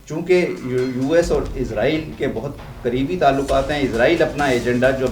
چونکہ U S اور اسرائیل کے بہت قریبی تعلقات ہیں، اسرائیل اپنا ایجنڈا جو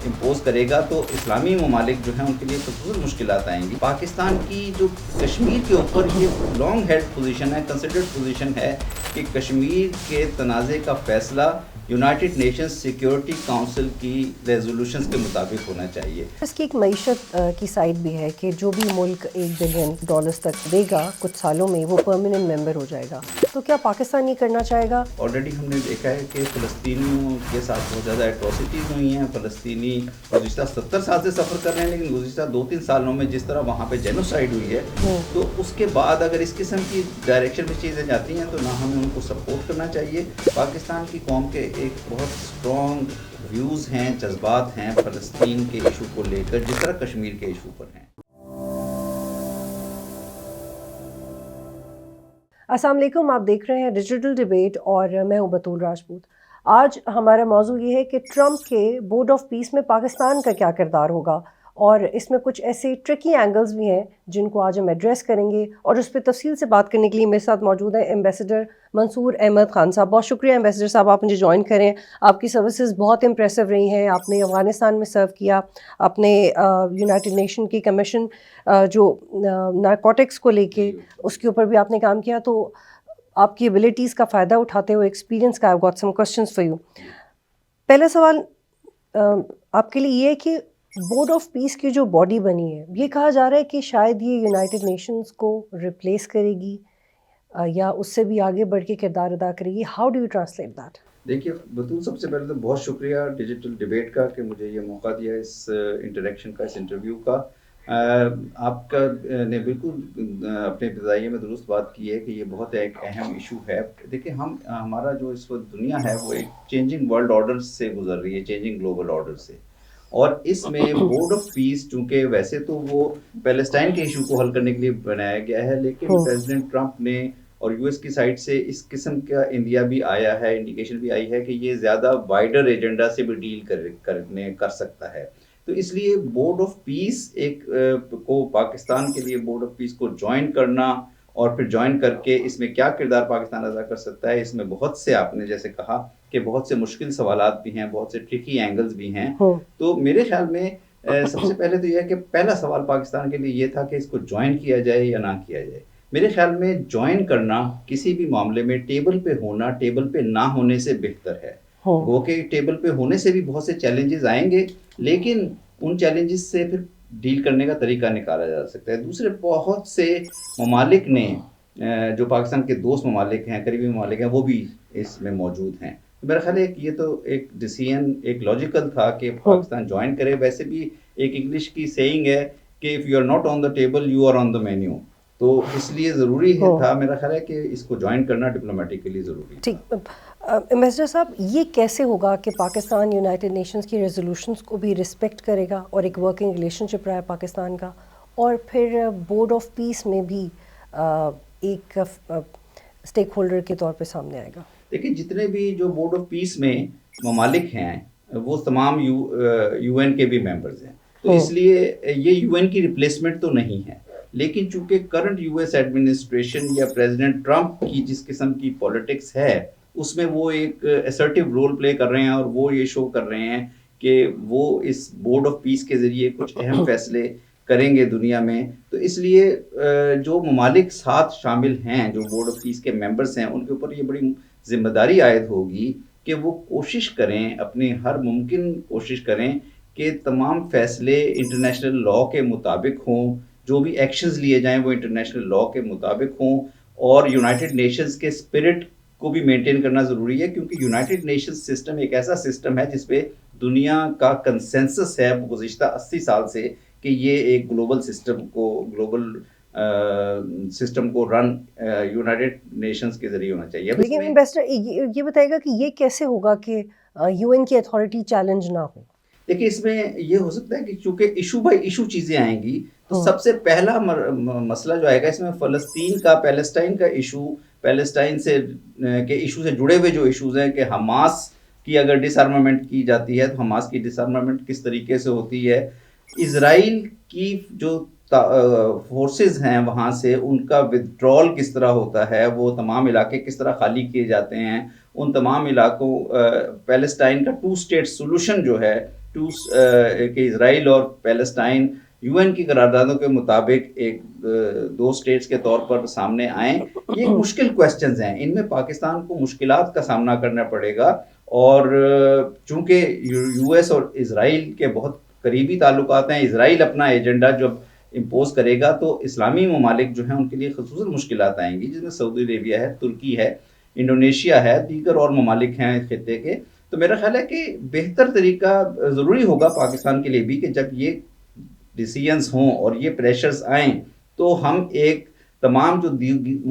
امپوز کرے گا تو اسلامی ممالک جو ہیں ان کے لیے خصوصاً مشکلات آئیں گی۔ پاکستان کی جو کشمیر کے اوپر یہ لانگ ہیڈ پوزیشن ہے، کنسیڈرڈ پوزیشن ہے کہ کشمیر کے تنازع کا فیصلہ یونائٹڈ نیشنز سیکیورٹی کونسل کی ریزولوشنز کے مطابق ہونا چاہیے۔ اس کی ایک معیشت کی سائڈ بھی ہے کہ جو بھی ملک $1 بلین تک دے گا کچھ سالوں میں وہ پرماننٹ ممبر ہو جائے گا، تو کیا پاکستان یہ کرنا چاہے گا؟ آلریڈی ہم نے دیکھا ہے کہ فلسطینیوں کے ساتھ بہت زیادہ ایٹراسٹیز ہوئی ہیں، فلسطینی گزشتہ 70 سال سے سفر کر رہے ہیں، لیکن گزشتہ 2-3 سالوں میں جس طرح وہاں پہ جینوسائیڈ ہوئی ہے تو اس کے بعد اگر اس قسم کی ڈائریکشن میں چیزیں جاتی ہیں تو نہ ہمیں ان کو سپورٹ کرنا چاہیے۔ پاکستان کی قوم کے ایک بہت اسٹرانگ ویوز ہیں، جذبات ہیں فلسطین کے ایشو کو لے کر، جس طرح کشمیر کے ایشو پر ہیں۔ السلام علیکم، آپ دیکھ رہے ہیں ڈیجیٹل ڈیبیٹ اور میں ہوں بطول راجپوت۔ آج ہمارا موضوع یہ ہے کہ ٹرمپ کے بورڈ آف پیس میں پاکستان کا کیا کردار ہوگا، اور اس میں کچھ ایسے ٹرکی اینگلز بھی ہیں جن کو آج ہم ایڈریس کریں گے، اور اس پہ تفصیل سے بات کرنے کے لیے میرے ساتھ موجود ہیں ایمبیسڈر منصور احمد خان صاحب۔ بہت شکریہ ایمبیسڈر صاحب، آپ مجھے جوائن کریں۔ آپ کی سروسز بہت امپریسو رہی ہیں، آپ نے افغانستان میں سرو کیا، آپ نے یونائٹڈ نیشن کی کمیشن جو نارکوٹکس کو لے کے اس کے اوپر بھی آپ نے کام کیا، تو آپ کی ایبلٹیز کا فائدہ اٹھاتے ہوئے ایکسپیرینس کا، I've got some questions for you۔ پہلا سوال آپ کے لیے یہ ہے کہ بورڈ آف پیس کی جو باڈی بنی ہے، یہ کہا جا رہا ہے کہ شاید یہ یونائٹڈ نیشنز کو ریپلیس کرے گی یا اس سے بھی آگے بڑھ کے کردار ادا کرے گی۔ How do you translate that? دیکھیے بطول، سب سے پہلے تو بہت شکریہ ڈیجیٹل ڈیبیٹ کا کہ مجھے یہ موقع دیا اس انٹریکشن کا، اس انٹرویو کا۔ آپ کا نے بالکل اپنے ابتدائیے میں درست بات کی ہے کہ یہ بہت ایک اہم ایشو ہے۔ دیکھیں ہمارا جو اس وقت دنیا ہے وہ ایک چینجنگ ورلڈ آرڈر سے گزر رہی ہے، چینجنگ گلوبل آرڈر سے، اور اس میں بورڈ آف پیس چونکہ ویسے تو وہ پیلسٹائن کے ایشو کو حل کرنے کے لیے بنایا گیا ہے، لیکن پریزیڈنٹ ٹرمپ نے اور یو ایس کی سائڈ سے اس قسم کا انڈیا بھی آیا ہے، انڈیکیشن بھی آئی ہے کہ یہ زیادہ وائڈر ایجنڈا سے بھی ڈیل کر سکتا ہے۔ تو اس لیے بورڈ آف پیس کو پاکستان کے لیے بورڈ آف پیس کو جوائن کرنا اور پھر جوائن کر کے اس میں کیا کردار پاکستان ادا کر سکتا ہے، اس میں بہت سے، آپ نے جیسے کہا کہ بہت سے مشکل سوالات بھی ہیں، بہت سے ٹرکی اینگلز بھی ہیں۔ تو میرے خیال میں سب سے پہلے تو یہ ہے کہ پہلا سوال پاکستان کے لیے یہ تھا کہ اس کو جوائن کیا جائے یا نہ کیا جائے۔ میرے خیال میں جوائن کرنا کسی بھی معاملے میں ٹیبل پہ ہونا ٹیبل پہ نہ ہونے سے بہتر ہے۔ وہ کہ ٹیبل پہ ہونے سے بھی بہت سے چیلنجز آئیں گے، لیکن ان چیلنجز سے پھر ڈیل کرنے کا طریقہ نکالا جا سکتا ہے۔ دوسرے بہت سے ممالک نے جو پاکستان کے دوست ممالک ہیں، قریبی ممالک ہیں، وہ بھی اس میں موجود ہیں۔ میرا خیال ہے کہ یہ تو ایک ڈیسیژن ایک لاجیکل تھا کہ پاکستان جوائن کرے۔ ویسے بھی ایک انگلش کی سیئنگ ہے کہ if you are not on the table you are on the menu, تو اس لیے ضروری تھا، میرا خیال ہے کہ اس کو جوائن کرنا ڈپلومیٹکلی ضروری ہے۔ ٹھیک، ایمبیسڈر صاحب، یہ کیسے ہوگا کہ پاکستان یونائٹڈ نیشنز کی ریزولوشنز کو بھی رسپیکٹ کرے گا اور ایک ورکنگ ریلیشن شپ رہا ہے پاکستان کا، اور پھر بورڈ آف پیس میں بھی ایک اسٹیک ہولڈر کے طور پہ سامنے آئے گا؟ دیکھیں، جتنے بھی جو بورڈ آف پیس میں ممالک ہیں وہ تمام یو این کے بھی ممبرز ہیں، تو اس لیے یہ یو این کی ریپلیسمنٹ تو نہیں ہے، لیکن چونکہ کرنٹ یو ایس ایڈمنسٹریشن یا پریزیڈنٹ ٹرمپ کی جس قسم کی پولیٹکس ہے اس میں وہ ایک اسرٹیو رول پلے کر رہے ہیں، اور وہ یہ شو کر رہے ہیں کہ وہ اس بورڈ آف پیس کے ذریعے کچھ اہم فیصلے کریں گے دنیا میں۔ تو اس لیے جو ممالک ساتھ شامل ہیں، جو بورڈ آف پیس کے ممبرس ہیں، ان کے اوپر یہ بڑی ذمہ داری عائد ہوگی کہ وہ کوشش کریں، اپنی ہر ممکن کوشش کریں کہ تمام فیصلے انٹرنیشنل لاء کے مطابق ہوں، جو بھی ایکشنز لیے جائیں وہ انٹرنیشنل لاء کے مطابق ہوں، اور یونائٹڈ نیشنز کے اسپرٹ کو بھی مینٹین کرنا ضروری ہے، کیونکہ یونائٹڈ نیشنز سسٹم ایک ایسا سسٹم ہے جس پہ دنیا کا کنسنسس ہے گزشتہ 80 سال سے کہ یہ ایک گلوبل سسٹم کو رن یونائٹڈ نیشنز کے ذریعے ہونا چاہیے۔ لیکن ایمبیسڈر یہ بتائے گا کہ یہ کیسے ہوگا کہ یو این کی اتھارٹی چیلنج نہ ہو؟ دیکھیے، اس میں یہ ہو سکتا ہے کہ چونکہ ایشو بائی ایشو چیزیں آئیں گی، تو سب سے پہلا مسئلہ جو آئے گا اس میں فلسطین کا، پیلسٹائن کا ایشو، پیلسٹائن سے کے ایشو سے جڑے ہوئے جو ایشوز ہیں کہ حماس کی اگر ڈس آرمامنٹ کی جاتی ہے تو حماس کی ڈس آرمامنٹ کس طریقے سے ہوتی ہے، اسرائیل کی جو فورسز ہیں وہاں سے ان کا ودرول کس طرح ہوتا ہے، وہ تمام علاقے کس طرح خالی کیے جاتے ہیں، ان تمام علاقوں پیلسٹائن کا 2 اسٹیٹ سولوشن جو ہے کہ اسرائیل اور پیلسٹائن یو این کی قراردادوں کے مطابق ایک 2 اسٹیٹس کے طور پر سامنے آئیں، یہ مشکل کویسچنز ہیں، ان میں پاکستان کو مشکلات کا سامنا کرنا پڑے گا۔ اور چونکہ یو ایس اور اسرائیل کے بہت قریبی تعلقات ہیں، اسرائیل اپنا ایجنڈا جب امپوز کرے گا تو اسلامی ممالک جو ہیں ان کے لیے خصوصاً مشکلات آئیں گی، جس میں سعودی عربیہ ہے، ترکی ہے، انڈونیشیا ہے، دیگر اور ممالک ہیں اس خطے کے۔ تو میرا خیال ہے کہ بہتر طریقہ ضروری ہوگا پاکستان کے لیے بھی کہ جب یہ ڈیسیجنز ہوں اور یہ پریشرز آئیں تو ہم ایک تمام جو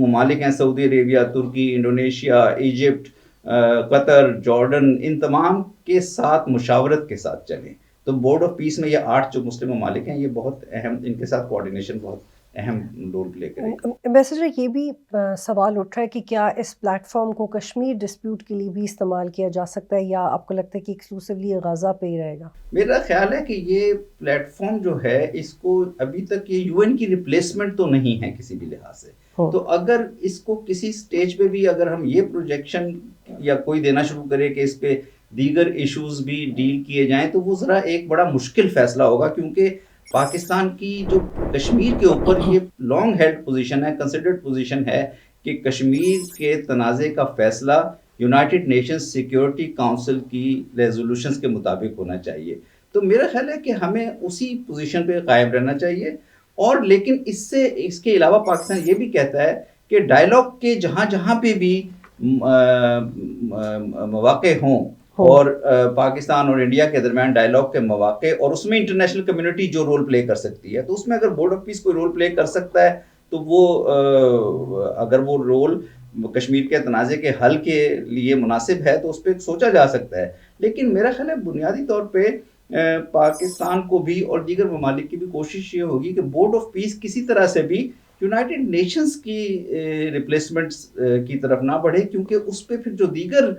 ممالک ہیں، سعودی عربیہ، ترکی، انڈونیشیا، ایجپٹ، قطر، جارڈن، ان تمام کے ساتھ مشاورت کے ساتھ چلیں۔ تو بورڈ آف پیس میں یہ 8 جو مسلم ممالک ہیں، یہ بہت اہم، ان کے ساتھ کوآرڈینیشن بہت اہم رول پلے کرے گی۔ ایمبیسڈر، یہ بھی سوال اٹھ رہا ہے کہ کیا اس پلیٹ فارم کو کشمیر ڈسپیوٹ کے لیے بھی استعمال کیا جا سکتا ہے، یا آپ کو لگتا ہے کہ ایکسکلوسیولی غزہ پہ ہی رہے گا؟ میرا خیال ہے کہ یہ پلیٹ فارم جو ہے اس کو ابھی تک یہ یو این کی ریپلیسمنٹ تو نہیں ہے کسی بھی لحاظ سے، تو اگر اس کو کسی سٹیج پہ بھی اگر ہم یہ پروجیکشن یا کوئی دینا شروع کرے کہ اس پہ دیگر ایشوز بھی ڈیل کیے جائیں تو وہ ذرا ایک بڑا مشکل فیصلہ ہوگا، کیونکہ پاکستان کی جو کشمیر کے اوپر یہ لانگ ہیلڈ پوزیشن ہے، کنسیڈرڈ پوزیشن ہے کہ کشمیر کے تنازع کا فیصلہ یونائٹڈ نیشنز سیکیورٹی کاؤنسل کی ریزولوشنز کے مطابق ہونا چاہیے۔ تو میرا خیال ہے کہ ہمیں اسی پوزیشن پہ قائم رہنا چاہیے، اور لیکن اس کے علاوہ پاکستان یہ بھی کہتا ہے کہ ڈائلاگ کے جہاں جہاں پہ بھی مواقع ہوں، اور پاکستان اور انڈیا کے درمیان ڈائلاگ کے مواقع، اور اس میں انٹرنیشنل کمیونٹی جو رول پلے کر سکتی ہے، تو اس میں اگر بورڈ آف پیس کوئی رول پلے کر سکتا ہے تو وہ اگر وہ رول کشمیر کے تنازع کے حل کے لیے مناسب ہے تو اس پہ سوچا جا سکتا ہے۔ لیکن میرا خیال ہے بنیادی طور پہ پاکستان کو بھی اور دیگر ممالک کی بھی کوشش یہ ہوگی کہ بورڈ آف پیس کسی طرح سے بھی یونائٹڈ نیشنز کی ریپلیسمنٹس کی طرف نہ بڑھے، کیونکہ اس پہ پھر جو دیگر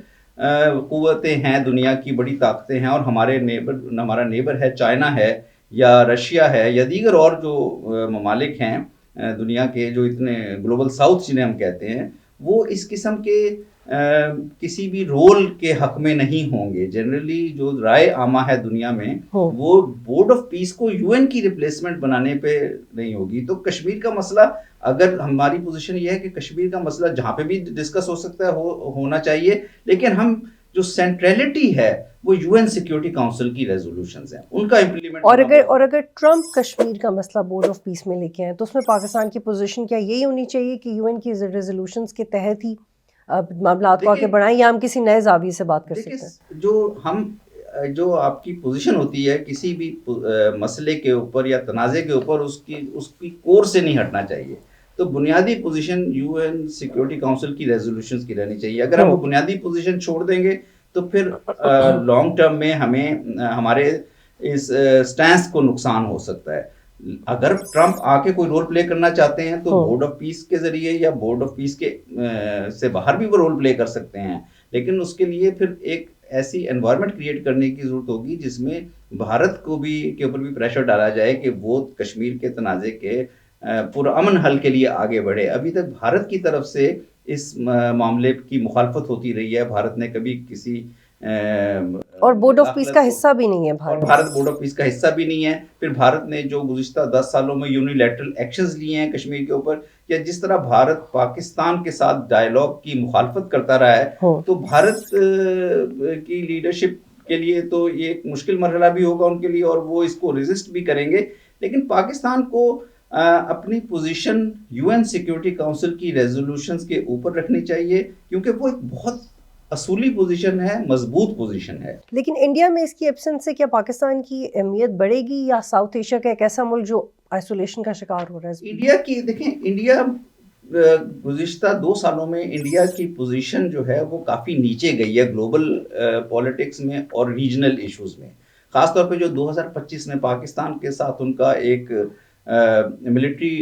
قوتیں ہیں، دنیا کی بڑی طاقتیں ہیں، اور ہمارا نیبر ہے چائنا ہے یا رشیا ہے یا دیگر اور جو ممالک ہیں دنیا کے، جو اتنے گلوبل ساؤتھ جنہیں ہم کہتے ہیں، وہ اس قسم کے کسی بھی رول کے حق میں نہیں ہوں گے۔ جنرلی جو رائے عامہ ہے دنیا میں وہ بورڈ آف پیس کو یو این کی ریپلیسمنٹ بنانے پہ نہیں ہوگی۔ تو کشمیر کا مسئلہ، اگر ہماری پوزیشن یہ ہے کہ کشمیر کا مسئلہ جہاں پہ بھی ڈسکس ہو سکتا ہے ہونا چاہیے، لیکن ہم جو سینٹریلٹی ہے وہ یو این سیکیورٹی کاؤنسل کی ریزولوشنز ہیں، ان کا امپلیمنٹ۔ اور اگر ٹرمپ کشمیر کا مسئلہ بورڈ آف پیس میں لے کے آئیں تو اس میں پاکستان کی پوزیشن کیا یہی ہونی چاہیے کہ یو این کی ریزولوشنز کے تحت ہی معاملات کو آگے بڑھائیں، یا ہم کسی نئے زاویے سے بات کر سکتے ہیں؟ جو آپ کی پوزیشن ہوتی ہے کسی بھی مسئلے کے اوپر یا تنازع کے اوپر، اس کی کور سے نہیں ہٹنا چاہیے۔ تو بنیادی position U N security council کی ریزولوشنز کی رہنی چاہیے۔ اگر ہم وہ بنیادی پوزیشن چھوڑ دیں گے تو پھر لانگ ٹرم میں ہمارے اس سٹینس کو نقصان ہو سکتا ہے۔ اگر ٹرمپ آ کے کوئی رول پلے کرنا چاہتے ہیں تو بورڈ آف پیس کے ذریعے یا بورڈ آف پیس کے سے باہر بھی وہ رول پلے کر سکتے ہیں، لیکن اس کے لیے پھر ایک ایسی انوائرمنٹ کریٹ کرنے کی ضرورت ہوگی جس میں بھارت کے اوپر بھی پریشر ڈالا جائے کہ وہ کشمیر کے تنازع کے پرامن حل کے لیے آگے بڑھے۔ ابھی تک بھارت کی طرف سے اس معاملے کی مخالفت ہوتی رہی ہے، بھارت نے کبھی کسی اور بورڈ آف پیس کا حصہ بھی نہیں ہے بھارت بورڈ آف پیس کا حصہ بھی نہیں ہے۔ پھر بھارت نے جو گزشتہ 10 سالوں میں یونیلیٹرل ایکشنز لیے ہیں کشمیر کے اوپر، یا جس طرح بھارت پاکستان کے ساتھ ڈائلاگ کی مخالفت کرتا رہا ہے، تو بھارت کی لیڈرشپ کے لیے تو یہ ایک مشکل مرحلہ بھی ہوگا ان کے لیے، اور وہ اس کو ریزسٹ بھی کریں گے۔ لیکن پاکستان کو اپنی position U N security council کی ریزولوشنز کے اوپر رکھنی چاہیے، کیونکہ وہ ایک بہت اصولی پوزیشن ہے، مضبوط پوزیشن ہے۔ لیکن انڈیا میں اس کی ایبسنس سے کیا پاکستان کی اہمیت بڑھے گی، یا ساؤتھ ایشیا کا ایک ایسا ملک جو آئسولیشن کا شکار ہو رہا ہے؟ انڈیا کی دیکھیں، انڈیا گزشتہ 2 سالوں میں انڈیا کی پوزیشن جو ہے وہ کافی نیچے گئی ہے گلوبل پولیٹکس میں اور ریجنل ایشوز میں، خاص طور پہ جو 2025 میں پاکستان کے ساتھ ان کا ایک ملٹری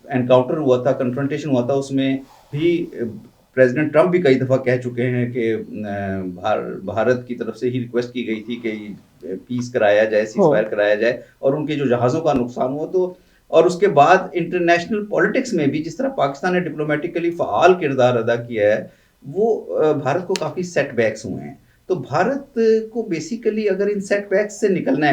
انکاؤنٹر ہوا تھا، کنفرنٹیشن ہوا تھا، اس میں بھی پریزیڈنٹ ٹرمپ بھی کئی دفعہ کہہ چکے ہیں کہ بھارت کی طرف سے ہی ریکویسٹ کی گئی تھی کہ پیس کرایا جائے، سیز فائر کرایا جائے، اور ان کے جو جہازوں کا نقصان ہوا، تو اور اس کے بعد انٹرنیشنل پولیٹکس میں بھی جس طرح پاکستان نے ڈپلومیٹیکلی فعال کردار ادا کیا ہے، وہ بھارت کو کافی سیٹ بیکس ہوئے ہیں. تو بھارت کو بیسیکلی اگر ان سیٹ بیکس سے نکلنا ہے،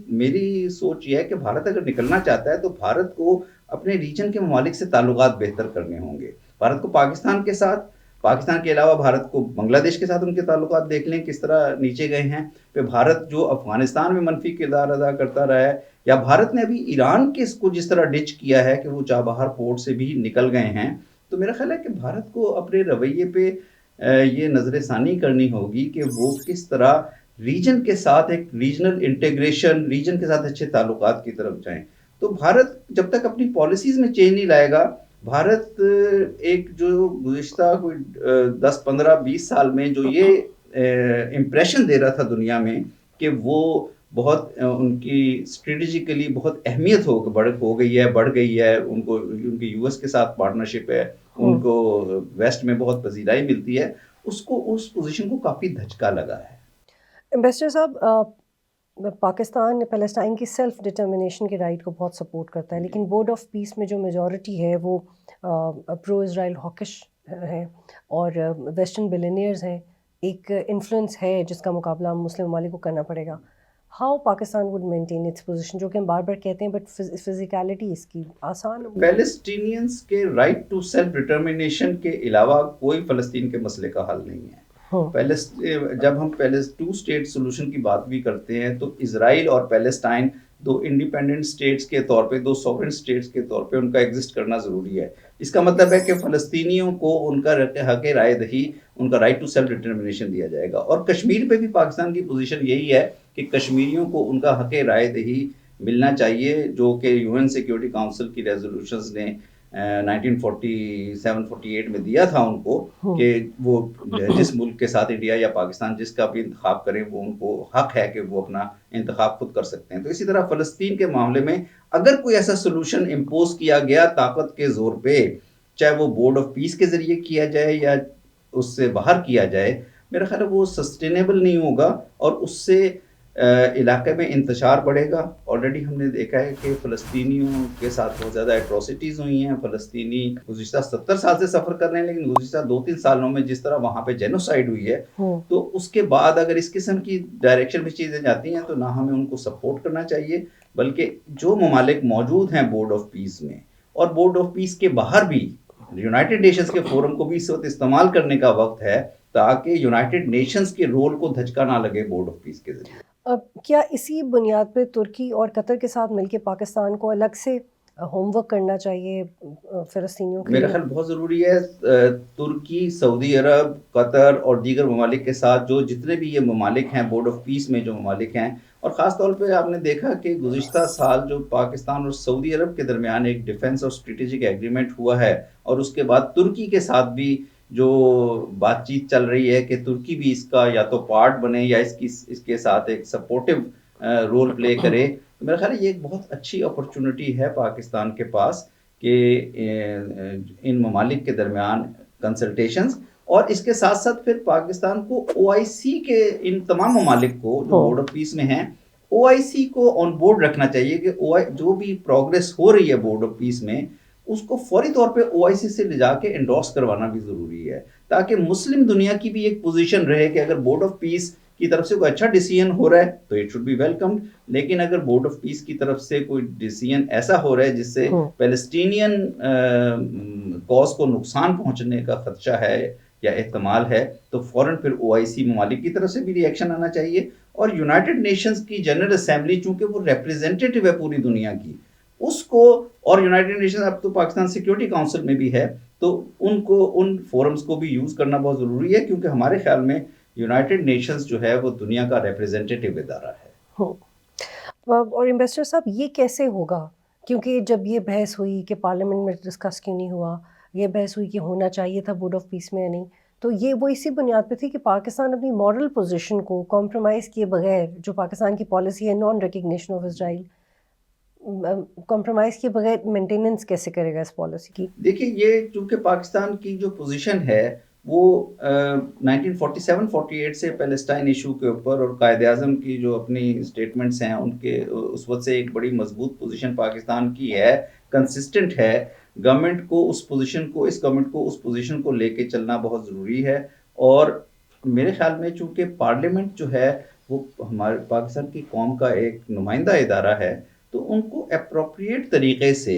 میری سوچ یہ ہے کہ بھارت اگر نکلنا چاہتا ہے تو بھارت کو اپنے ریجن کے ممالک سے تعلقات بہتر کرنے ہوں گے. بھارت کو پاکستان کے ساتھ، پاکستان کے علاوہ بھارت کو بنگلہ دیش کے ساتھ ان کے تعلقات دیکھ لیں کس طرح نیچے گئے ہیں. پھر بھارت جو افغانستان میں منفی کردار ادا کرتا رہا ہے، یا بھارت نے ابھی ایران کے اس کو جس طرح ڈچ کیا ہے کہ وہ چابہار پورٹ سے بھی نکل گئے ہیں. تو میرا خیال ہے کہ بھارت کو اپنے رویے پہ یہ نظر ثانی کرنی ہوگی کہ وہ کس طرح ریجن کے ساتھ ایک ریجنل انٹیگریشن، ریجن کے ساتھ اچھے تعلقات کی طرف جائیں. تو بھارت جب تک اپنی پالیسیز میں چینج نہیں لائے گا، بھارت ایک جو گزشتہ کوئی 10 15 20 سال میں جو یہ امپریشن دے رہا تھا دنیا میں کہ وہ بہت ان کی اسٹریٹجیکلی بہت اہمیت ہو گئی ہے، بڑھ گئی ہے، ان کو ان کی یو ایس کے ساتھ پارٹنرشپ ہے، ان کو ویسٹ میں بہت پذیرائی ملتی ہے، اس کو اس پوزیشن کو کافی دھچکا لگا ہے. امبیسڈر صاحب، پاکستان پیلسٹائن کی سیلف ڈٹرمنیشن کے رائٹ کو بہت سپورٹ کرتا ہے، لیکن بورڈ آف پیس میں جو میجورٹی ہے وہ پرو اسرائیل ہاکش ہے اور ویسٹرن بلینئرز ہیں. ایک انفلوئنس ہے جس کا مقابلہ مسلم ممالک کو کرنا پڑے گا. How Pakistan would maintain its position, جو کہ ہم بار بار کہتے ہیں، بٹ فزیکلٹی اس کی آسان پیلسٹینینز کے رائٹ ٹو سیلف ڈٹرمنیشن کے علاوہ کوئی فلسطین کے مسئلے کا حل نہیں ہے. جب ہم ٹو اسٹیٹ سولوشن کی بات بھی کرتے ہیں تو اسرائیل اور پیلسٹائن دو انڈیپینڈنٹ اسٹیٹس کے طور پہ، دو سوورن اسٹیٹس کے طور پہ ان کا ایگزسٹ کرنا ضروری ہے. اس کا مطلب ہے کہ فلسطینیوں کو ان کا حق رائے دہی، ان کا رائٹ ٹو سیلف ڈٹرمنیشن دیا جائے گا. اور کشمیر پہ بھی پاکستان کی پوزیشن یہی ہے کہ کشمیریوں کو ان کا حق رائے دہی ملنا چاہیے، جو کہ یو این سیکیورٹی کاؤنسل کی ریزولوشنز نے 1947-48 میں دیا تھا ان کو کہ وہ جس ملک کے ساتھ انڈیا یا پاکستان جس کا بھی انتخاب کریں، وہ ان کو حق ہے کہ وہ اپنا انتخاب خود کر سکتے ہیں. تو اسی طرح فلسطین کے معاملے میں اگر کوئی ایسا سولوشن امپوز کیا گیا طاقت کے زور پہ، چاہے وہ بورڈ آف پیس کے ذریعے کیا جائے یا اس سے باہر کیا جائے، میرا خیال ہے وہ سسٹینیبل نہیں ہوگا اور اس سے علاقے میں انتشار بڑھے گا. آلریڈی ہم نے دیکھا ہے کہ فلسطینیوں کے ساتھ بہت زیادہ ایٹروسٹیز ہوئی ہیں. فلسطینی گزشتہ 70 سال سے سفر کر رہے ہیں، لیکن گزشتہ 2-3 سالوں میں جس طرح وہاں پہ جینوسائیڈ ہوئی ہے، تو اس کے بعد اگر اس قسم کی ڈائریکشن میں چیزیں جاتی ہیں تو نہ ہمیں ان کو سپورٹ کرنا چاہیے، بلکہ جو ممالک موجود ہیں بورڈ آف پیس میں اور بورڈ آف پیس کے باہر بھی یونائٹڈ نیشنز کے فورم کو بھی اس وقت استعمال کرنے کا وقت ہے تاکہ یونائٹڈ نیشنز کے رول کو دھچکا نہ لگے بورڈ آف پیس کے ذریعے. کیا اسی بنیاد پہ ترکی اور قطر کے ساتھ مل کے پاکستان کو الگ سے ہوم ورک کرنا چاہیے فلسطینیوں کے لیے؟ میرا خیال بہت ضروری ہے. ترکی، سعودی عرب، قطر اور دیگر ممالک کے ساتھ جو جتنے بھی یہ ممالک ہیں بورڈ آف پیس میں جو ممالک ہیں، اور خاص طور پہ آپ نے دیکھا کہ گزشتہ سال جو پاکستان اور سعودی عرب کے درمیان ایک ڈیفنس اور اسٹریٹجک ایگریمنٹ ہوا ہے، اور اس کے بعد ترکی کے ساتھ بھی جو بات چیت چل رہی ہے کہ ترکی بھی اس کا یا تو پارٹ بنے یا اس کے ساتھ ایک سپورٹو رول پلے کرے. تو میرا خیال ہے یہ ایک بہت اچھی اپرچونٹی ہے پاکستان کے پاس کہ ان ممالک کے درمیان کنسلٹیشنز، اور اس کے ساتھ ساتھ پھر پاکستان کو او آئی سی کے ان تمام ممالک کو جو بورڈ آف پیس میں ہیں، او آئی سی کو آن بورڈ رکھنا چاہیے کہ جو بھی پروگریس ہو رہی ہے بورڈ آف پیس میں اس کو فوری طور پہ او آئی سی سے لے جا کے انڈورس کروانا بھی ضروری ہے، تاکہ مسلم دنیا کی بھی ایک پوزیشن رہے کہ اگر بورڈ آف پیس کی طرف سے کوئی اچھا ڈیسیژن ہو رہا ہے تو اٹ شوڈ بی ویلکمڈ، لیکن اگر بورڈ آف پیس کی طرف سے کوئی ڈیسیژن ایسا ہو رہا ہے جس سے پیلسٹینین کاز کو نقصان پہنچنے کا خدشہ ہے یا احتمال ہے، تو فوراً پھر او آئی سی ممالک کی طرف سے بھی ری ایکشن آنا چاہیے. اور یونائٹڈ نیشنز کی جنرل اسمبلی چونکہ وہ ریپریزنٹیٹیو ہے پوری دنیا کی، اس کو، اور یونائٹڈ نیشنز اب تو پاکستان سیکیورٹی کاؤنسل میں بھی ہے، تو ان کو ان فورمز کو بھی یوز کرنا بہت ضروری ہے، کیونکہ ہمارے خیال میں یونائٹڈ نیشنز جو ہے وہ دنیا کا ریپریزنٹیٹیو ادارہ ہے. اور امبیسڈر صاحب یہ کیسے ہوگا؟ کیونکہ جب یہ بحث ہوئی کہ پارلیمنٹ میں ڈسکس کیوں نہیں ہوا، یہ بحث ہوئی کہ ہونا چاہیے تھا بورڈ آف پیس میں یا نہیں، تو یہ وہ اسی بنیاد پہ تھی کہ پاکستان اپنی مورل پوزیشن کو کمپرومائز کیے بغیر، جو پاکستان کی پالیسی ہے naan recognition of Israel, compromise کیے بغیر مینٹیننس کیسے کرے گا اس پالیسی کی؟ دیکھیے یہ چونکہ پاکستان کی جو پوزیشن ہے وہ 1947-48 سے پیلسٹائن ایشو کے اوپر اور قائد اعظم کی جو اپنی اسٹیٹمنٹس ہیں ان کے اس وقت سے ایک بڑی مضبوط پوزیشن پاکستان کی ہے، کنسسٹنٹ ہے. گورنمنٹ کو اس پوزیشن کو اس گورنمنٹ کو اس پوزیشن کو لے کے چلنا بہت ضروری ہے. اور میرے خیال میں چونکہ پارلیمنٹ جو ہے وہ ہمارے پاکستان کی قوم کا ایک نمائندہ ادارہ ہے، تو ان کو اپروپریٹ طریقے سے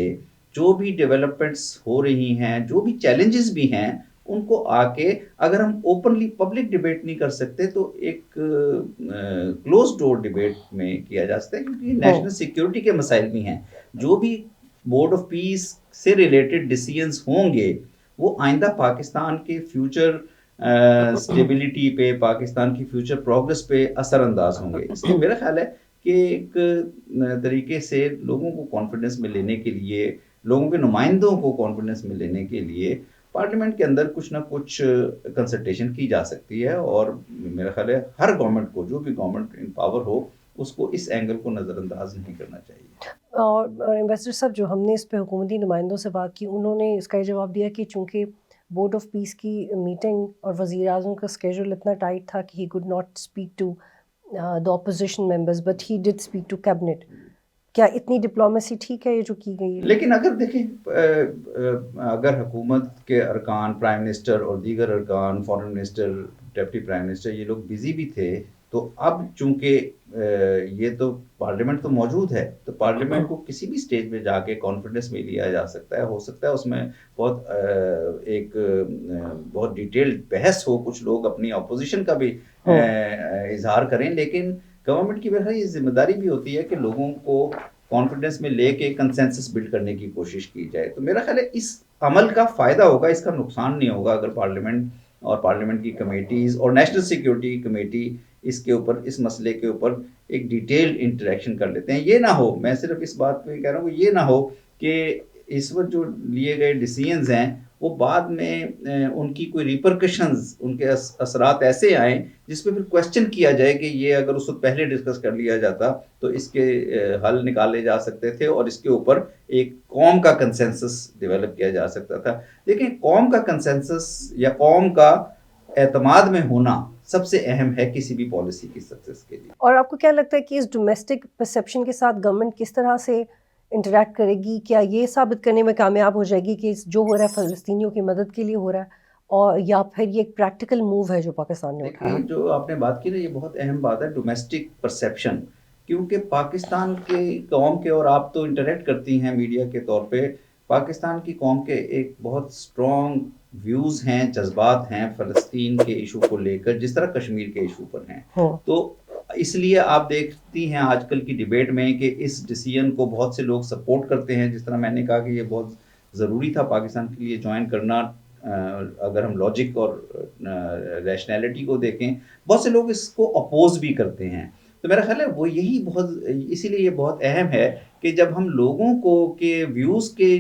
جو بھی ڈیولپمنٹس ہو رہی ہیں، جو بھی چیلنجز بھی ہیں، ان کو آ کے اگر ہم اوپنلی پبلک ڈبیٹ نہیں کر سکتے تو ایک کلوز ڈور ڈبیٹ میں کیا جا سکتا ہے، کیونکہ نیشنل سیکیورٹی کے مسائل بھی ہیں. جو بھی بورڈ آف پیس سے ریلیٹڈ ڈیسیژنز ہوں گے وہ آئندہ پاکستان کے فیوچر اسٹیبلٹی پہ، پاکستان کی فیوچر پروگرس پہ اثر انداز ہوں گے. اس لیے میرا خیال ہے کہ ایک طریقے سے لوگوں کو کانفیڈنس میں لینے کے لیے، لوگوں کے نمائندوں کو کانفیڈنس میں لینے کے لیے پارلیمنٹ کے اندر کچھ نہ کچھ کنسلٹیشن کی جا سکتی ہے. اور میرا خیال ہے ہر گورنمنٹ کو، جو بھی گورنمنٹ ان پاور ہو، اس کو اس اینگل کو نظر انداز نہیں کرنا چاہیے. اور امبیسڈر صاحب، جو ہم نے اس پہ حکومتی نمائندوں سے بات کی، انہوں نے اس کا یہ جواب دیا کہ چونکہ بورڈ آف پیس کی میٹنگ اور وزیر اعظم کا اسکیجول اتنا ٹائٹ تھا کہ he could not speak to the opposition members but he did speak to cabinet. کیا اتنی ڈپلومیسی ٹھیک ہے یہ جو کی گئی ہے؟ لیکن اگر دیکھیں، اگر حکومت کے ارکان، پرائم منسٹر اور دیگر ارکان، foreign minister, deputy prime minister, یہ لوگ بزی بھی تھے، تو اب چونکہ یہ تو پارلیمنٹ تو موجود ہے، تو پارلیمنٹ کو کسی بھی سٹیج پہ جا کے کانفیڈنس میں لیا جا سکتا ہے. ہو سکتا ہے اس میں بہت ڈیٹیلڈ بحث ہو، کچھ لوگ اپنی اپوزیشن کا بھی اظہار کریں، لیکن گورنمنٹ کی بہرحال یہ ذمہ داری بھی ہوتی ہے کہ لوگوں کو کانفیڈنس میں لے کے کنسنسس بلڈ کرنے کی کوشش کی جائے. تو میرا خیال ہے اس عمل کا فائدہ ہوگا، اس کا نقصان نہیں ہوگا اگر پارلیمنٹ اور پارلیمنٹ کی کمیٹیز اور نیشنل سیکیورٹی کمیٹی اس کے اوپر، اس مسئلے کے اوپر ایک ڈیٹیل انٹریکشن کر لیتے ہیں. یہ نہ ہو، میں صرف اس بات پہ کہہ رہا ہوں کہ یہ نہ ہو کہ اس وقت جو لیے گئے ڈیسیژنز ہیں وہ بعد میں ان کی کوئی ریپرکشنز، ان کے اثرات ایسے آئیں جس پہ پھر کویسچن کیا جائے کہ یہ اگر اس وقت پہلے ڈسکس کر لیا جاتا تو اس کے حل نکالے جا سکتے تھے اور اس کے اوپر ایک قوم کا کنسنسس ڈیولپ کیا جا سکتا تھا. لیکن قوم کا کنسنسس یا قوم کا اعتماد میں ہونا سب سے اہم ہے کسی بھی پالیسی کی سکسیس کے لیے. اور آپ کو کیا لگتا ہے کہ اس ڈومیسٹک پرسیپشن کے ساتھ گورنمنٹ کس طرح سے انٹریکٹ کرے گی؟ کیا یہ ثابت کرنے میں کامیاب ہو جائے گی کہ جو ہو رہا ہے فلسطینیوں کی مدد کے لیے ہو رہا ہے، اور یا پھر یہ ایک پریکٹیکل موو ہے جو پاکستان نے اٹھایا؟ جو آپ نے بات کی نا، یہ بہت اہم بات ہے، ڈومیسٹک پرسیپشن. کیونکہ پاکستان کے قوم کے، اور آپ تو انٹریکٹ کرتی ہیں میڈیا کے طور پہ، پاکستان کی قوم کے ایک بہت سٹرونگ ویوز ہیں، جذبات ہیں فلسطین کے ایشو کو لے کر، جس طرح کشمیر کے ایشو پر ہیں. تو اس لیے آپ دیکھتی ہیں آج کل کی ڈیبیٹ میں کہ اس ڈیسیژن کو بہت سے لوگ سپورٹ کرتے ہیں. جس طرح میں نے کہا کہ یہ بہت ضروری تھا پاکستان کے لیے جوائن کرنا. اگر ہم لاجک اور ریشنلٹی کو دیکھیں، بہت سے لوگ اس کو اپوز بھی کرتے ہیں. تو میرا خیال ہے وہ یہی بہت، اسی لیے یہ بہت اہم ہے کہ جب ہم لوگوں کو کے ویوز کے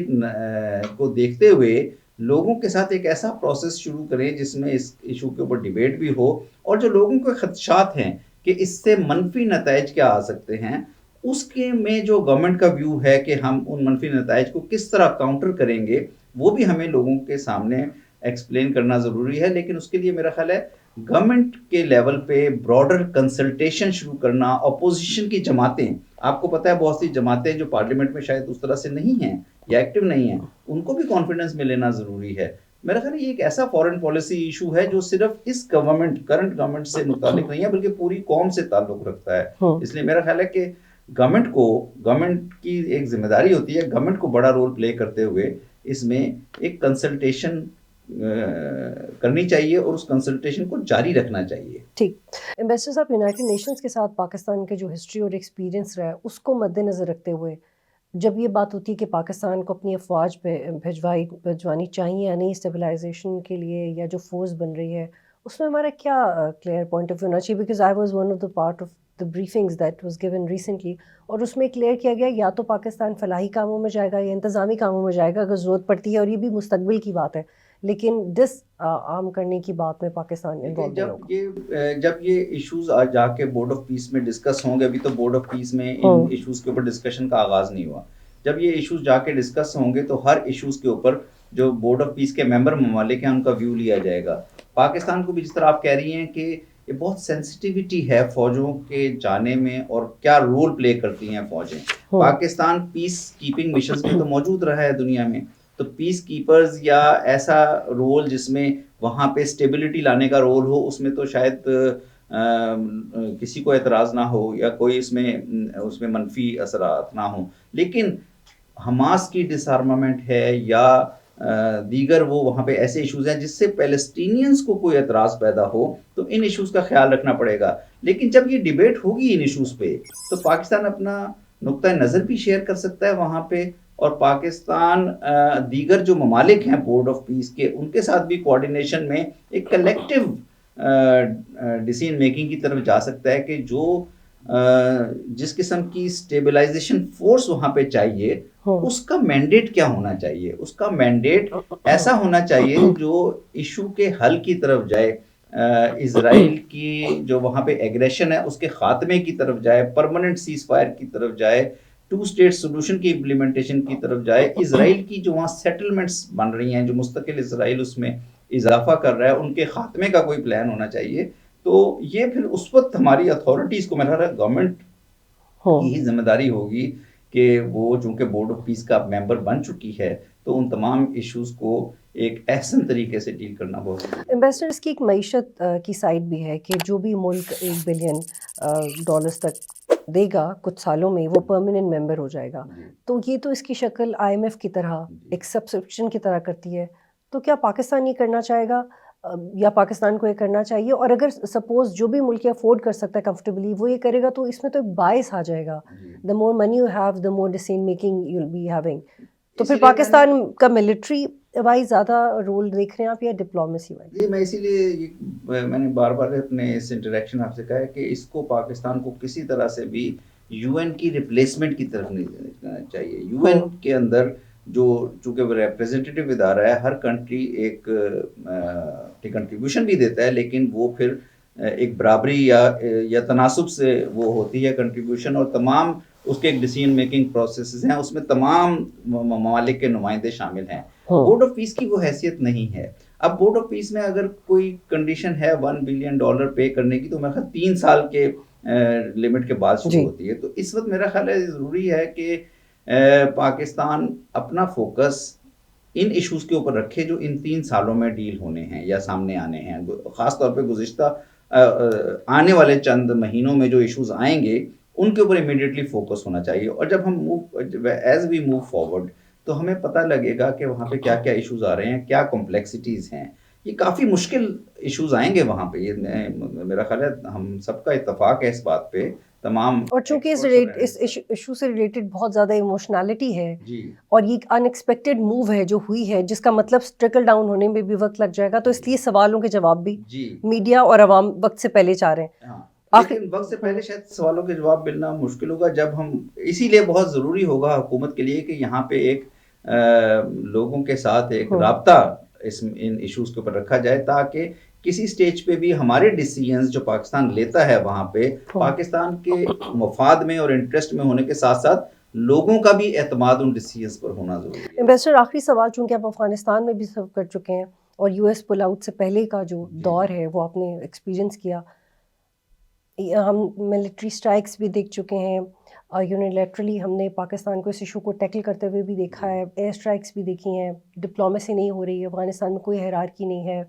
کو دیکھتے ہوئے لوگوں کے ساتھ ایک ایسا پروسیس شروع کریں جس میں اس ایشو کے اوپر ڈیبیٹ بھی ہو، اور جو لوگوں کے خدشات ہیں کہ اس سے منفی نتائج کیا آ سکتے ہیں، اس کے میں جو گورنمنٹ کا ویو ہے کہ ہم ان منفی نتائج کو کس طرح کاؤنٹر کریں گے، وہ بھی ہمیں لوگوں کے سامنے ایکسپلین کرنا ضروری ہے. لیکن اس کے لیے میرا خیال ہے گورنمنٹ کے لیول پہ براڈر کنسلٹیشن شروع کرنا. اپوزیشن کی جماعتیں، آپ کو پتہ ہے بہت سی جماعتیں جو پارلیمنٹ میں شاید اس طرح سے نہیں ہیں یا ایکٹیو نہیں ہیں، ان کو بھی کانفیڈنس میں لینا ضروری ہے. میرا خیال ہے یہ ایک ایسا فارن پالیسی ایشو ہے جو صرف اس گورنمنٹ، کرنٹ گورنمنٹ سے متعلق نہیں ہے بلکہ پوری قوم سے تعلق رکھتا ہے. اس لیے میرا خیال ہے کہ گورنمنٹ کی ایک ذمہ داری ہوتی ہے، گورنمنٹ کو بڑا رول پلے کرتے ہوئے اس میں ایک کنسلٹیشن کرنی چاہیے اور اس کنسلٹیشن کو جاری رکھنا چاہیے. ٹھیک. امبیسڈر صاحب، یونائٹڈ نیشنز کے ساتھ پاکستان کے جو ہسٹری اور ایکسپیرینس رہا ہے اس کو مد نظر رکھتے ہوئے جب یہ بات ہوتی ہے کہ پاکستان کو اپنی افواج بھجوانی چاہیے یا نہیں اسٹیبلائزیشن کے لیے، یا جو فورس بن رہی ہے، اس میں ہمارا کیا کلیئر پوائنٹ آف ویو ہونا چاہیے؟ Because I was one of the part of the briefings that was given recently, اور اس میں کلیئر کیا گیا یا تو پاکستان فلاحی کاموں میں جائے گا یا انتظامی کاموں میں جائے گا اگر ضرورت پڑتی ہے، اور یہ بھی مستقبل کی بات ہے، لیکن عام کرنے کی بات میں پاکستان انوالو نہیں ہوگا. جب یہ ایشوز جا کے بورڈ آف پیس میں ڈسکس ہوں گے، ابھی تو بورڈ آف پیس میں ان ایشوز کے اوپر ڈسکشن کا آغاز نہیں ہوا. جب یہ ایشوز جا کے ڈسکس ہوں گے تو ہر ایشوز کے اوپر جو بورڈ آف پیس کے ممبر ممالک ہیں ان کا ویو لیا جائے گا. پاکستان کو بھی جس طرح آپ کہہ رہی ہیں کہ یہ بہت سینسٹیوٹی ہے فوجوں کے جانے میں اور کیا رول پلے کرتی ہیں فوجیں. پاکستان پیس کیپنگ مشنز میں تو موجود رہا ہے دنیا میں, تو پیس کیپرز یا ایسا رول جس میں وہاں پہ اسٹیبلٹی لانے کا رول ہو, اس میں تو شاید کسی کو اعتراض نہ ہو یا کوئی اس میں منفی اثرات نہ ہوں. لیکن حماس کی ڈس آرمامنٹ ہے یا دیگر وہ وہاں پہ ایسے ایشوز ہیں جس سے پیلسٹینینز کو کوئی اعتراض پیدا ہو, تو ان ایشوز کا خیال رکھنا پڑے گا. لیکن جب یہ ڈیبیٹ ہوگی ان ایشوز پہ تو پاکستان اپنا نقطہ نظر بھی شیئر کر سکتا ہے وہاں پہ, اور پاکستان دیگر جو ممالک ہیں بورڈ آف پیس کے, ان کے ساتھ بھی کوآرڈینیشن میں ایک کلیکٹیو ڈیسیژن میکنگ کی طرف جا سکتا ہے کہ جو جس قسم کی اسٹیبلائزیشن فورس وہاں پہ چاہیے اس کا مینڈیٹ کیا ہونا چاہیے. اس کا مینڈیٹ ایسا ہونا چاہیے جو ایشو کے حل کی طرف جائے, اسرائیل کی جو وہاں پہ ایگریشن ہے اس کے خاتمے کی طرف جائے, پرماننٹ سیز فائر کی طرف جائے, 2 اسٹیٹ سولوشن کی امپلیمنٹیشن کی طرف جائے. اسرائیل کی جو وہاں سیٹلمنٹس بن رہی ہیں, جو مستقل اسرائیل اس میں اضافہ کر رہا ہے, ان کے خاتمے کا کوئی پلان ہونا چاہیے. تو یہ پھر اس وقت ہماری اتھارٹیز کو, میرا گورنمنٹ کی ہی ذمہ داری ہوگی کہ وہ چونکہ بورڈ آف پیس کا ممبر بن چکی ہے تو ان تمام ایشوز کو ایک احسن طریقے سے ڈیل کرنا بہت ضروری ہے. امبیسڈر, اس کی ایک معیشت کی سائڈ بھی ہے کہ جو بھی ملک $1 بلین تک دے گا کچھ سالوں میں وہ پرماننٹ ممبر ہو جائے گا. تو یہ تو اس کی شکل IMF کی طرح ایک سبسکرپشن کی طرح کرتی ہے. تو کیا پاکستان یہ کرنا چاہے گا یا پاکستان کو یہ کرنا چاہیے؟ اور اگر سپوز جو بھی ملک افورڈ کر سکتا ہے کمفرٹیبلی وہ یہ کرے گا تو اس میں تو ایک باعث آ جائے گا. The more money you have the more decision making you will be having. تو پھر پاکستان کا ملٹری وائز زیادہ رول دیکھ رہے ہیں آپ یا ڈپلومیسی وائز؟ جی, میں اسی لیے میں نے بار بار اپنے اس انٹریکشن آپ سے کہا ہے کہ اس کو پاکستان کو کسی طرح سے بھی UN کی ریپلیسمنٹ کی طرف نہیں جانا چاہیے. UN کے اندر جو چونکہ وہ ریپریزنٹیٹیو ادارہ ہے, ہر کنٹری ایک کنٹریبیوشن بھی دیتا ہے, لیکن وہ پھر ایک برابری یا تناسب سے وہ ہوتی ہے کنٹریبیوشن, اور تمام اس کے ایک ڈیسیژن میکنگ پروسیسز ہیں, اس میں تمام ممالک کے نمائندے شامل ہیں. بورڈ آف پیس کی وہ حیثیت نہیں ہے. اب بورڈ آف پیس میں اگر کوئی کنڈیشن ہے $1 بلین پے کرنے کی, تو میرا خیال 3 سال کے لمٹ کے بعد شروع ہوتی ہے. تو اس وقت میرا خیال ہے ضروری ہے کہ پاکستان اپنا فوکس ان ایشوز کے اوپر رکھے جو ان 3 سالوں میں ڈیل ہونے ہیں یا سامنے آنے ہیں. خاص طور پہ گزشتہ آنے والے چند مہینوں میں جو ایشوز آئیں گے ان کے اوپر امیڈیٹلی فوکس ہونا چاہیے. اور جب ہم ایز وی موو فارورڈ تو ہمیں پتہ لگے گا کہ وہاں پہ کیا کیا ایشوز آ رہے ہیں, کیا کمپلیکسٹیز ہیں. یہ کافی مشکل ایشوز آئیں گے وہاں پہ, یہ میرا خیال ہے ہم سب کا اتفاق ہے اس بات پہ تمام. اور چونکہ اس ایشو سے ریلیٹڈ بہت زیادہ ایموشنالٹی ہے, اور یہ ان ایکسپیکٹڈ موو ہے جو ہوئی ہے, جس کا مطلب ٹرکل ڈاؤن ہونے میں بھی وقت لگ جائے گا, تو اس لیے سوالوں کے جواب بھی میڈیا اور عوام وقت سے پہلے چاہ رہے ہیں. لیکن وقت سے پہلے شاید سوالوں کے جواب ملنا مشکل ہوگا جب ہم, اسی لیے بہت ضروری ہوگا حکومت کے لیے کہ یہاں پہ ایک لوگوں کے ساتھ ایک رابطہ ان ایشوز کے اوپر رکھا جائے, تاکہ کسی سٹیج پہ بھی ہمارے ڈیسیژنز جو پاکستان لیتا ہے وہاں پہ پاکستان کے مفاد میں اور انٹرسٹ میں ہونے کے ساتھ ساتھ لوگوں کا بھی اعتماد ان ڈیسیژنز پر ہونا ضروری ہے. امبیسڈر, آخری سوال, چونکہ آپ افغانستان میں بھی سرو کر چکے ہیں اور US پل آؤٹ سے پہلے کا جو دور ہے وہ آپ نے ایکسپیرینس کیا, ہم ملٹری اسٹرائکس بھی دیکھ چکے ہیں, یونیلیٹرلی ہم نے پاکستان کو اس ایشو کو ٹیکل کرتے ہوئے بھی دیکھا ہے, ایئر اسٹرائکس بھی دیکھی ہیں, ڈپلومیسی نہیں ہو رہی ہے, افغانستان میں کوئی ہیرارکی نہیں ہے.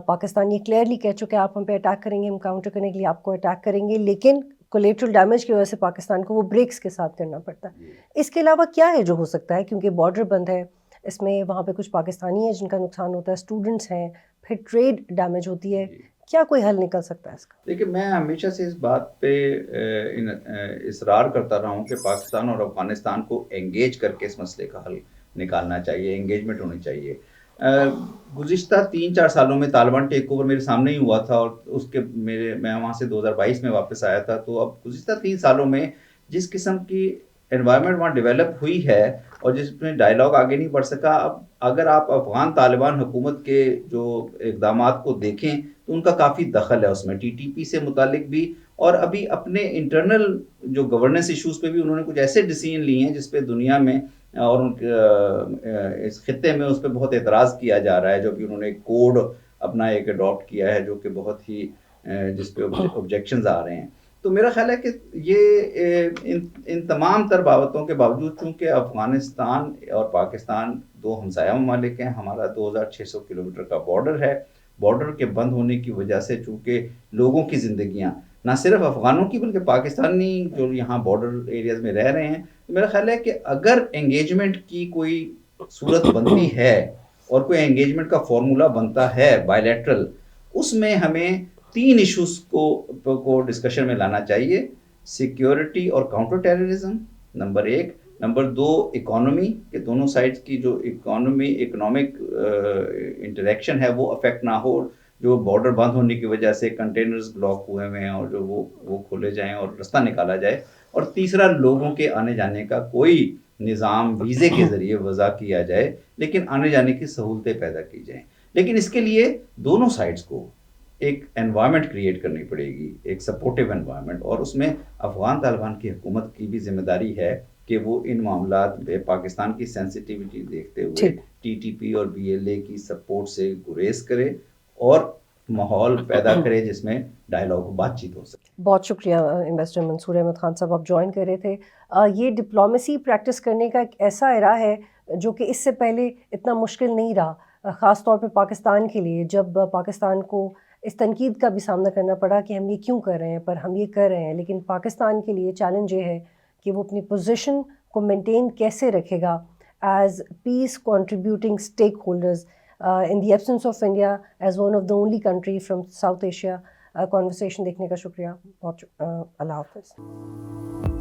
پاکستان یہ کلیئرلی کہہ چکے ہیں آپ ہم پہ اٹیک کریں گے, ہم کاؤنٹر کرنے کے لیے آپ کو اٹیک کریں گے, لیکن کولیٹرل ڈیمیج کی وجہ سے پاکستان کو وہ بریکس کے ساتھ کرنا پڑتا ہے. اس کے علاوہ کیا ہے جو ہو سکتا ہے, کیونکہ بارڈر بند ہے, اس میں وہاں پہ کچھ پاکستانی ہیں جن کا نقصان ہوتا ہے, اسٹوڈنٹس ہیں, پھر ٹریڈ ڈیمیج ہوتی ہے, کیا کوئی حل نکل سکتا ہے اس کا؟ دیکھیے, میں ہمیشہ سے اس بات پہ اصرار کرتا رہا ہوں کہ پاکستان اور افغانستان کو انگیج کر کے اس مسئلے کا حل نکالنا چاہیے, انگیجمنٹ ہونی چاہیے. گزشتہ 3-4 سالوں میں طالبان ٹیک اوور میرے سامنے ہی ہوا تھا, اور میں وہاں سے 2022 میں واپس آیا تھا. تو اب گزشتہ 3 سالوں میں جس قسم کی انوائرمنٹ وہاں ڈیولپ ہوئی ہے اور جس میں ڈائیلاگ آگے نہیں بڑھ سکا, اب اگر آپ افغان طالبان حکومت کے جو اقدامات کو دیکھیں تو ان کا کافی دخل ہے اس میں, TTP سے متعلق بھی, اور ابھی اپنے انٹرنل جو گورننس ایشوز پہ بھی انہوں نے کچھ ایسے ڈیسیژن لیے ہیں جس پہ دنیا میں اور اس خطے میں اس پہ بہت اعتراض کیا جا رہا ہے. جو بھی انہوں نے کوڈ اپنا ایک اڈاپٹ کیا ہے جو کہ بہت ہی جس پہ آبجیکشنز آ رہے ہیں. تو میرا خیال ہے کہ یہ ان تمام تر بابتوں کے باوجود چونکہ افغانستان اور پاکستان دو ہمسایہ ممالک ہیں، ہمارا 2600 کلومیٹر کا بارڈر ہے. بارڈر کے بند ہونے کی وجہ سے چونکہ لوگوں کی زندگیاں نہ صرف افغانوں کی بلکہ پاکستانی جو یہاں بارڈر ایریاز میں رہ رہے ہیں، تو میرا خیال ہے کہ اگر انگیجمنٹ کی کوئی صورت بنتی ہے اور کوئی انگیجمنٹ کا فارمولا بنتا ہے بائی لیٹرل، اس میں ہمیں 3 ایشوز کو ڈسکشن میں لانا چاہیے. سیکیورٹی اور counter terrorism number 1، number 2 economy, کہ دونوں سائڈز کی جو اکنامک انٹریکشن ہے وہ افیکٹ نہ ہو، جو بارڈر بند ہونے کی وجہ سے کنٹینرز بلاک ہوئے ہوئے ہیں اور جو وہ کھولے جائیں اور رستہ نکالا جائے. اور تیسرا لوگوں کے آنے جانے کا کوئی نظام ویزے کے ذریعے وضع کیا جائے، لیکن آنے جانے کی سہولتیں پیدا کی جائیں. لیکن اس کے لیے دونوں سائڈز کو ایک انوائرمنٹ کریٹ کرنی پڑے گی، ایک سپورٹیو انوائرمنٹ، اور اس میں افغان طالبان کی حکومت کی بھی ذمہ داری ہے کہ وہ ان معاملات پہ پاکستان کی سینسٹیوٹی دیکھتے ہوئے ٹی ٹی پی اور بی ایل اے کی سپورٹ سے گریز کرے اور ماحول پیدا کرے جس میں ڈائلاگ بات چیت ہو سکے. بہت شکریہ انویسٹر منصور احمد خان صاحب، آپ جوائن کر رہے تھے. یہ ڈپلومیسی پریکٹس کرنے کا ایک ایسا ایرا ہے جو کہ اس سے پہلے اتنا مشکل نہیں رہا، خاص طور پہ پاکستان کے لیے، جب پاکستان کو اس تنقید کا بھی سامنا کرنا پڑا کہ ہم یہ کیوں کر رہے ہیں، پر ہم یہ کر رہے ہیں. لیکن پاکستان کے لیے چیلنج یہ ہے کہ وہ اپنی پوزیشن کو مینٹین کیسے رکھے گا as peace contributing stakeholders in the absence of India as one of the only country from South Asia. Conversation دیکھنے کا شکریہ. بہت اللہ حافظ.